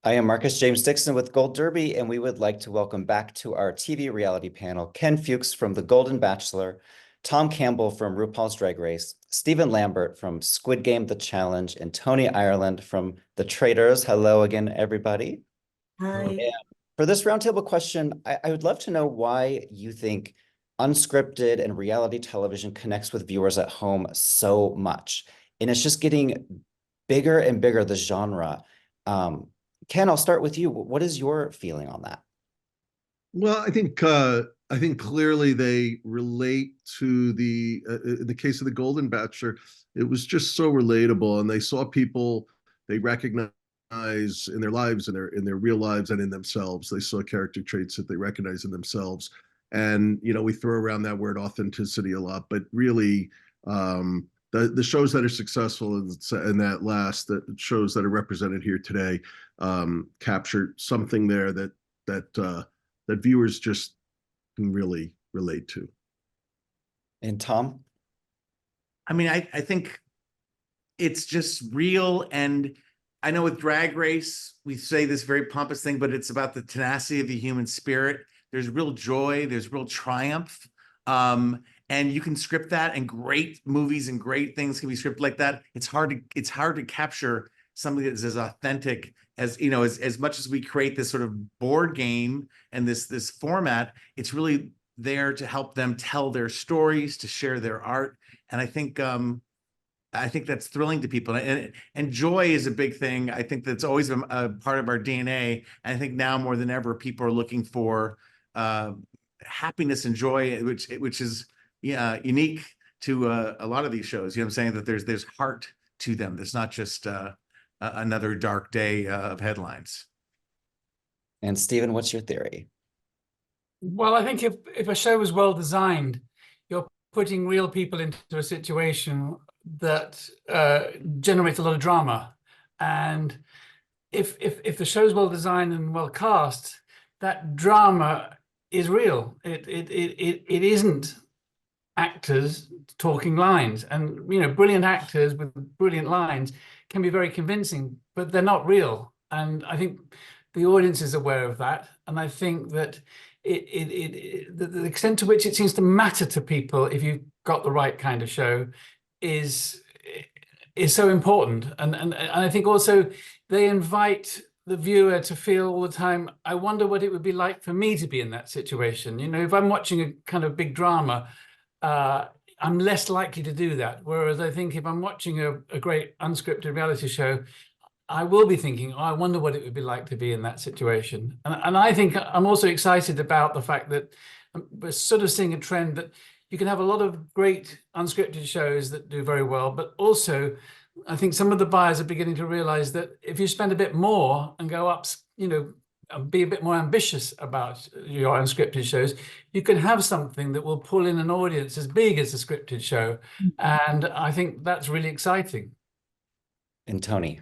I am Marcus James Dixon with Gold Derby, and we would like to welcome back to our TV reality panel Ken Fuchs from The Golden Bachelor, Tom Campbell from RuPaul's Drag Race, Stephen Lambert from Squid Game The Challenge, and Toni Ireland from The Traitors. Hello again, everybody. Hi. And for this roundtable question, I would love to know why you think unscripted and reality television connects with viewers at home so much. And it's just getting bigger and bigger, the genre. Ken, I'll start with you. What is your feeling on that? Well, I think clearly they relate to in the case of the Golden Bachelor, it was just so relatable, and they saw people they recognize in their lives, in their real lives, and in themselves. They saw character traits that they recognize in themselves, and we throw around that word authenticity a lot, but really, the shows that are successful and that shows that are represented here today capture something there that viewers just can really relate to. And Tom? I mean, I think it's just real. And I know with Drag Race, we say this very pompous thing, but it's about the tenacity of the human spirit. There's real joy, there's real triumph. And you can script that, and great movies and great things can be scripted like that. It's hard to capture something that's as authentic as, as much as we create this sort of board game and this format, it's really there to help them tell their stories, to share their art. And I think that's thrilling to people. And joy is a big thing. I think that's always a part of our DNA. And I think now more than ever, people are looking for happiness and joy, which is unique to a lot of these shows. You know what I'm saying? That there's heart to them. There's not just another dark day of headlines. And Stephen, what's your theory? Well, I think if a show is well designed, you're putting real people into a situation that generates a lot of drama. And if the show's well designed and well cast, that drama is real. It isn't actors talking lines, and brilliant actors with brilliant lines can be very convincing, but they're not real. And I think the audience is aware of that. And I think that the extent to which it seems to matter to people if you've got the right kind of show is so important. And I think also they invite the viewer to feel all the time, I wonder what it would be like for me to be in that situation. If I'm watching a kind of big drama, I'm less likely to do that. Whereas I think if I'm watching a great unscripted reality show, I will be thinking, oh, I wonder what it would be like to be in that situation. And I think I'm also excited about the fact that we're sort of seeing a trend that you can have a lot of great unscripted shows that do very well, but also I think some of the buyers are beginning to realize that if you spend a bit more and go up, be a bit more ambitious about your unscripted shows, you can have something that will pull in an audience as big as a scripted show. And I think that's really exciting. And Toni?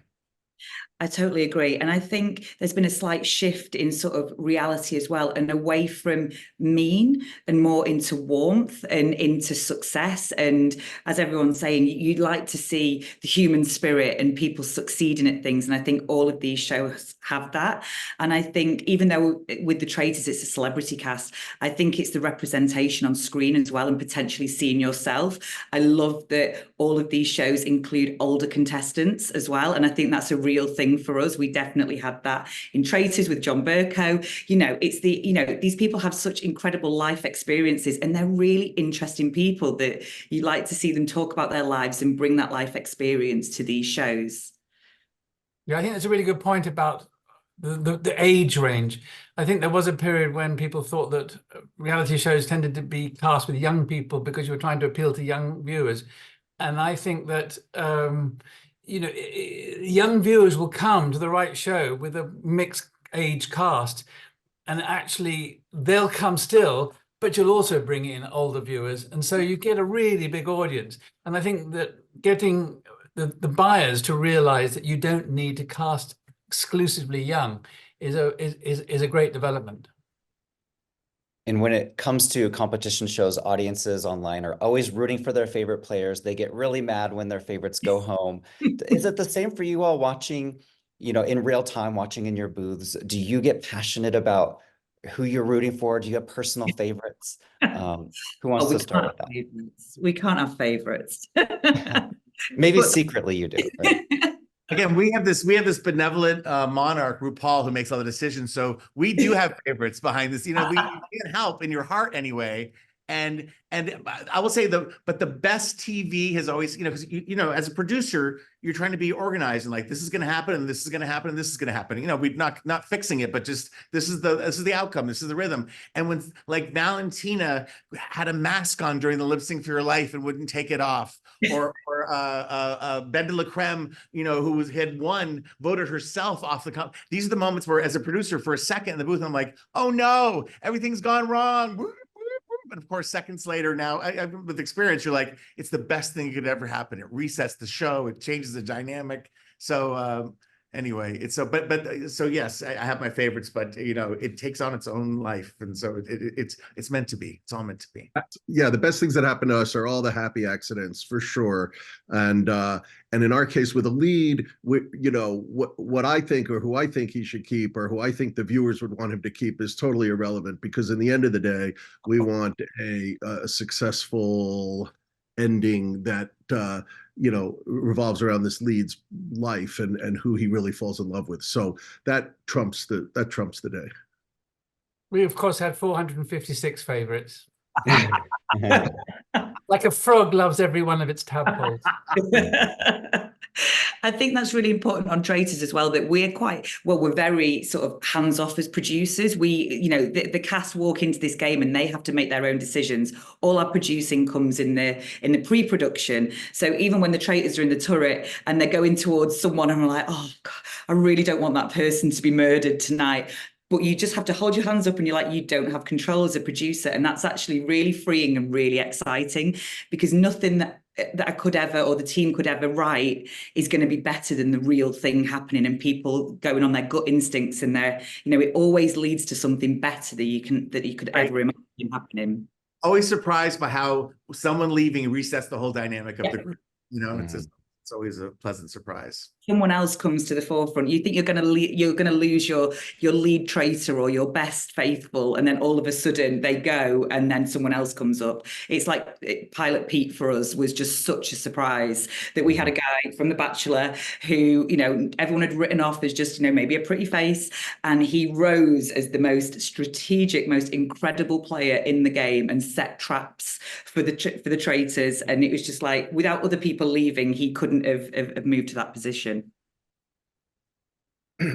I totally agree. And I think there's been a slight shift in sort of reality as well, and away from mean and more into warmth and into success. And as everyone's saying, you'd like to see the human spirit and people succeeding at things. And I think all of these shows have that. And I think even though with the Traitors, it's a celebrity cast, I think it's the representation on screen as well, and potentially seeing yourself. I love that all of these shows include older contestants as well. And I think that's a real thing for us. We definitely had that in Traitors with John Burko. It's these people have such incredible life experiences, and they're really interesting people that you like to see them talk about their lives and bring that life experience to these shows. Yeah, I think that's a really good point about the age range. I think there was a period when people thought that reality shows tended to be cast with young people because you were trying to appeal to young viewers. And I think that young viewers will come to the right show with a mixed age cast, and actually they'll come still, but you'll also bring in older viewers. And so you get a really big audience. And I think that getting the buyers to realize that you don't need to cast exclusively young is a great development. And when it comes to competition shows, audiences online are always rooting for their favorite players. They get really mad when their favorites go home. Is it the same for you all watching in real time watching in your booths, do you get passionate about who you're rooting for? Do you have personal favorites? Who wants we to start can't with have favorites. We can't have favorites. that? Maybe But- secretly you do, right? Again, we have this benevolent monarch, RuPaul, who makes all the decisions. So we do have favorites behind this. You can't help in your heart anyway. And I will say the best TV has always, because as a producer, you're trying to be organized and like, this is going to happen and this is going to happen and this is going to happen. We're not fixing it, but just this is the outcome. This is the rhythm. And when like Valentina had a mask on during the lip sync for your life and wouldn't take it off, or Ben de la Creme, who had won, voted herself off the these are the moments where, as a producer, for a second in the booth, I'm like, oh no, everything's gone wrong. But of course, seconds later, now with experience, you're like, it's the best thing that could ever happen. It resets the show. It changes the dynamic. So anyway, it's so yes, I have my favorites, but it takes on its own life, and so it's meant to be. It's all meant to be. Yeah, the best things that happen to us are all the happy accidents for sure. And in our case with a lead, what I think or who I think he should keep or who I think the viewers would want him to keep is totally irrelevant, because in the end of the day, we want a successful ending that revolves around this lead's life and who he really falls in love with. So that trumps the day. We, of course, had 456 favorites. Like a frog loves every one of its tadpoles. I think that's really important on Traitors as well, that we're very sort of hands-off as producers. The cast walk into this game and they have to make their own decisions. All our producing comes in the pre-production. So even when the Traitors are in the turret and they're going towards someone and I'm like, oh God, I really don't want that person to be murdered tonight. But you just have to hold your hands up and you're like, you don't have control as a producer. And that's actually really freeing and really exciting, because nothing that I could ever, or the team could ever write, is going to be better than the real thing happening and people going on their gut instincts and it always leads to something better that you could ever imagine happening. Always surprised by how someone leaving resets the whole dynamic of the group. It's always a pleasant surprise. Someone else comes to the forefront. You think you're going to lose your lead traitor or your best faithful, and then all of a sudden they go, and then someone else comes up. It's like Pilot Pete for us was just such a surprise that we had a guy from The Bachelor who everyone had written off as just maybe a pretty face, and he rose as the most strategic, most incredible player in the game and set traps for the traitors. And it was just like, without other people leaving, he couldn't have moved to that position.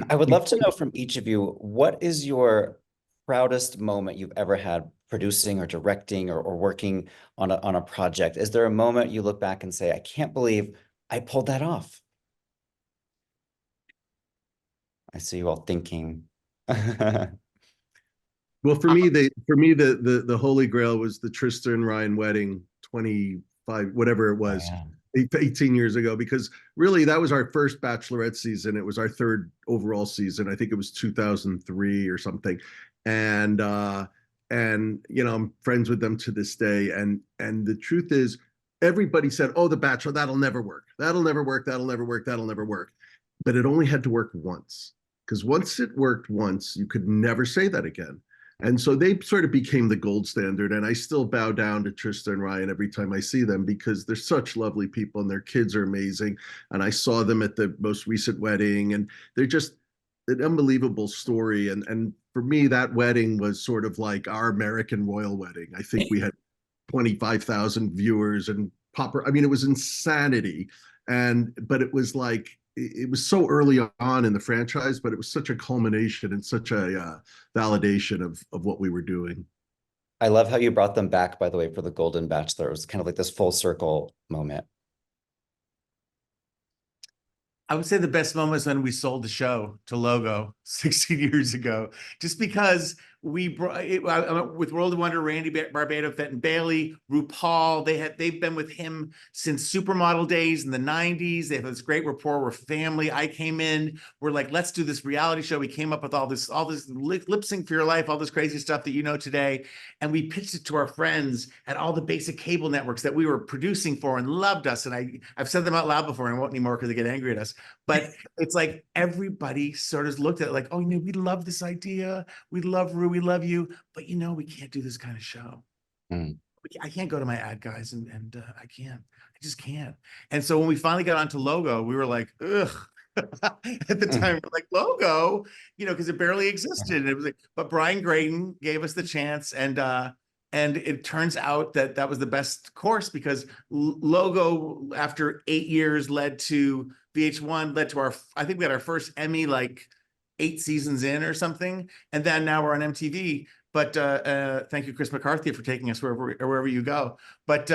I would love to know from each of you, what is your proudest moment you've ever had producing or directing or working on a project? Is there a moment you look back and say, I can't believe I pulled that off? I see you all thinking. Well, for me, the holy grail was the Trista and Ryan wedding, 25, whatever it was. Yeah. 18 years ago, because really that was our first Bachelorette season. It was our third overall season. I think it was 2003 or something. And I'm friends with them to this day. And the truth is, everybody said, oh, The Bachelor, that'll never work. That'll never work. That'll never work. That'll never work. But it only had to work once, because once it worked once, you could never say that again. And so they sort of became the gold standard. And I still bow down to Trista and Ryan every time I see them, because they're such lovely people and their kids are amazing. And I saw them at the most recent wedding, and they're just an unbelievable story. And for me, that wedding was sort of like our American royal wedding. I think we had 25,000 viewers and it was insanity. But it was like, it was so early on in the franchise, but it was such a culmination and such a validation of what we were doing. I love how you brought them back, by the way, for the Golden Bachelor. It was kind of like this full circle moment. I would say the best moment is when we sold the show to Logo 16 years ago, just because we brought with World of Wonder, Randy Barbato, Fenton Bailey, RuPaul. They've been with him since Supermodel days in the 90s. They have this great rapport. We're family. I came in, we're like, let's do this reality show. We came up with all this lip sync for your life, all this crazy stuff that you know today. And we pitched it to our friends at all the basic cable networks that we were producing for and loved us. And I've said them out loud before and I won't anymore because they get angry at us. But it's like everybody sort of looked at it like, oh, you know, we love this idea. We love Ru, we love you. But, you know, we can't do this kind of show. I can't go to my ad guys and I can't. I just can't. And so when we finally got onto logo, we were like, ugh. At the time, we're like, logo, you know, because it barely existed. And it was like, but Brian Graydon gave us the chance, and it turns out that that was the best course, because logo, after 8 years, led to VH1, led to I think we had our first Emmy like 8 seasons in or something, and then now we're on MTV. But thank you, Chris McCarthy, for taking us wherever you go. But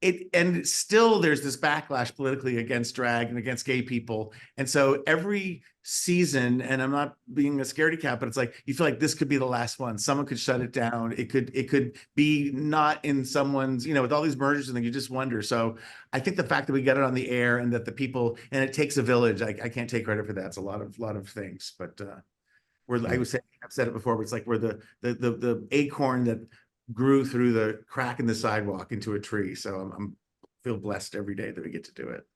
and still there's this backlash politically against drag and against gay people. And so every season, and I'm not being a scaredy cat, but it's like, you feel like this could be the last one. Someone could shut it down. It could be not in someone's, you know, with all these mergers and then you just wonder. So I think the fact that we get it on the air and that the people, and it takes a village, I can't take credit for that. It's a lot of things, but I've said it before, but it's like we're the acorn that grew through the crack in the sidewalk into a tree. So I'm feel blessed every day that we get to do it.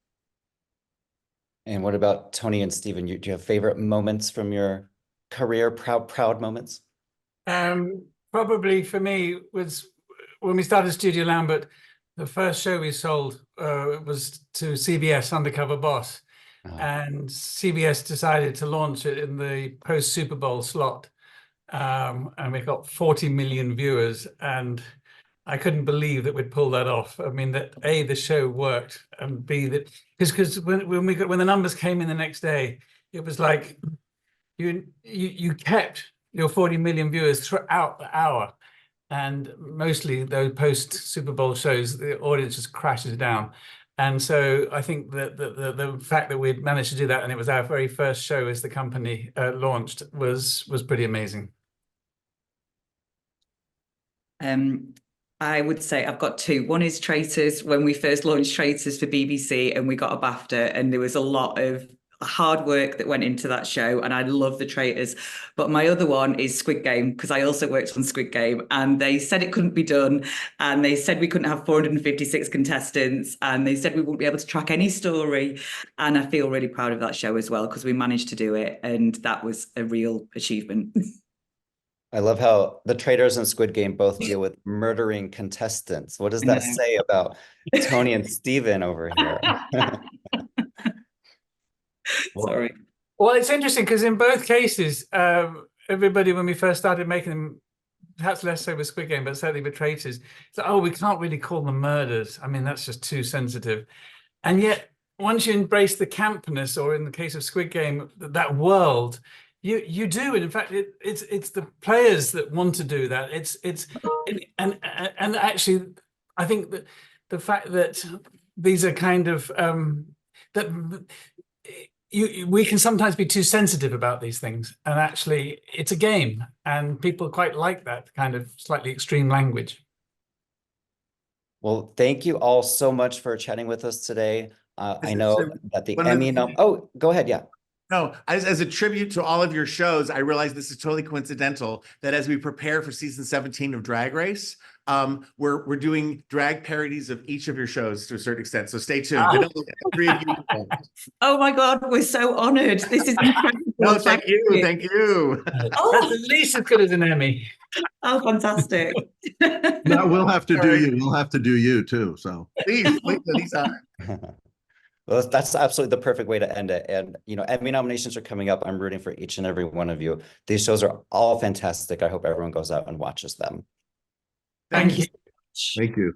And what about Toni and Stephen? Do you have favorite moments from your career, proud moments? Probably for me was when we started Studio Lambert. The first show we sold was to CBS, Undercover Boss. And CBS decided to launch it in the post Super Bowl slot. And we got 40 million viewers, and I couldn't believe that we'd pull that off. I mean, that A, the show worked, and B, that because when the numbers came in the next day, it was like you kept your 40 million viewers throughout the hour, and mostly those post Super Bowl shows, the audience just crashes down. And so I think that the fact that we'd managed to do that, and it was our very first show as the company launched, was pretty amazing. I would say I've got 2. One is Traitors, when we first launched Traitors for BBC and we got a BAFTA, and there was a lot of hard work that went into that show, and I love the Traitors. But my other one is Squid Game, because I also worked on Squid Game, and they said it couldn't be done, and they said we couldn't have 456 contestants, and they said we wouldn't be able to track any story. And I feel really proud of that show as well, because we managed to do it, and that was a real achievement. I love how the Traitors and Squid Game both deal with murdering contestants. What does that say about Toni and Stephen over here? Sorry. Well, it's interesting because in both cases, everybody, when we first started making them, perhaps less so with Squid Game, but certainly with Traitors, it's like, oh, we can't really call them murders. I mean, that's just too sensitive. And yet, once you embrace the campness, or in the case of Squid Game, that world, you do. And in fact, it's the players that want to do that. And actually, I think that the fact that these are kind of we can sometimes be too sensitive about these things, and actually it's a game, and people quite like that kind of slightly extreme language. Well, thank you all so much for chatting with us today. I know that the Emmy oh, go ahead. Yeah. No, as a tribute to all of your shows, I realize this is totally coincidental that as we prepare for season 17 of Drag Race, we're doing drag parodies of each of your shows to a certain extent. So stay tuned. Oh my God, we're so honored. This is incredible. No, thank you. Thank you. That's at least as good as an Emmy. Oh, fantastic. No, we'll have to do you. We'll have to do you too. So please, Well, that's absolutely the perfect way to end it. And, you know, Emmy nominations are coming up. I'm rooting for each and every one of you. These shows are all fantastic. I hope everyone goes out and watches them. Thank you. Thank you.